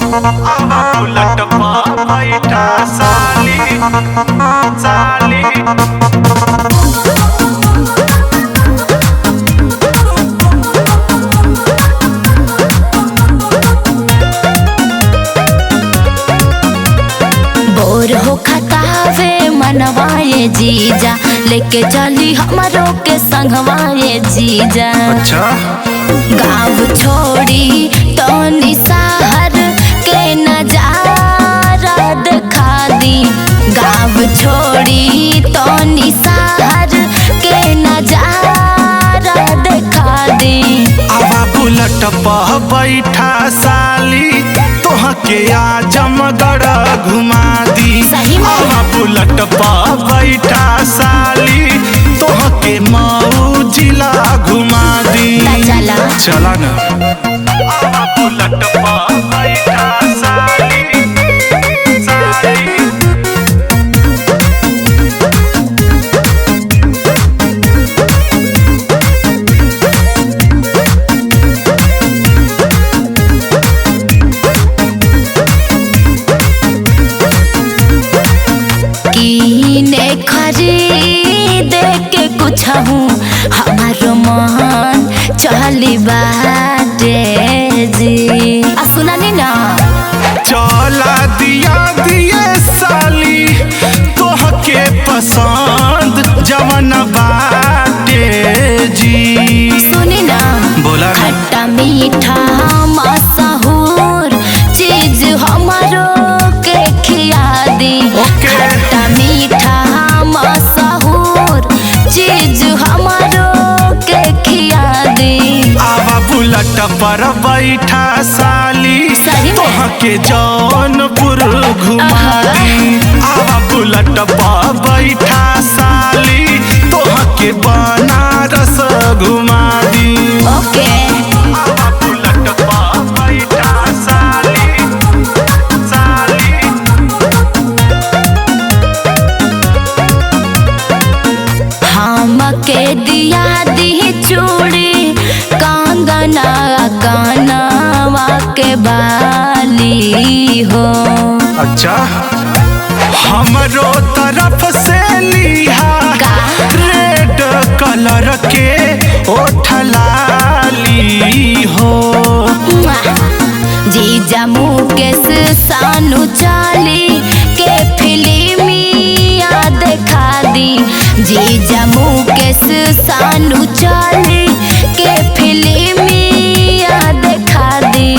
Bullet पर बैठा साली साली। बोर हो खतावे मनवाए जीजा, लेके चली हमारो के संगवाए जीजा। अच्छा गाँव छोड़ी तो निसाहर के नजारा दिखा दी। गाँव छोड़ी तो निसाहर के नजारा दिखा दी। आवा बुलेट पर बैठा साली, तोह के आजमगढ़ घुमा दी। सही में? आवा बुलेट पर बैठा साली, तोह के मऊ जिला घुमा दी। चला चला ना। आवा बुलेट पर बैठा साली साली। कीने खरीदे के कुछ हूँ हमारो मन चली बाटे जी। सुनानी ना चला दिया दिए साली, तोह के पसंद जवन बाटे जी। सुनी ना बोला ना। खट्टा मीठा मशहूर चीज हमारो के खिया दी। ओके। खट्टा मीठा मशहूर चीज हमारो के खिया दी। आवा बुलेट पर बैठा साली, सही में? तोह के जौनपुर घुमा दी। आवा बुलेट पर बैठा साली, तोह के बनारस घुमा दी। ओके आवा बुलेट पर बैठा साली साली। हमके दिया दी चूड़ी कंगना कानवा के बाली हो। अच्छा हमरो तरफ से लिहा का? रेड कलर के ओठलाली हो। जीजा मुकेश सानू चाली के फिल्मिया दिखा दी। जीजा मुकेश सानू चाली के फिल्मिया दिखा दी।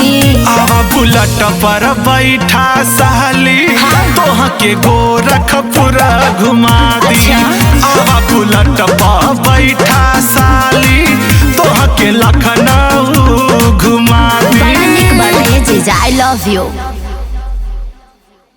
आवा बुलेट पर बैठा साली, तोह के गोरखपुर घुमा दी। अच्छा। आवा बुलेट पर बैठा साली, तोह के लखनऊ घुमा दी। जीजा आई लव यू।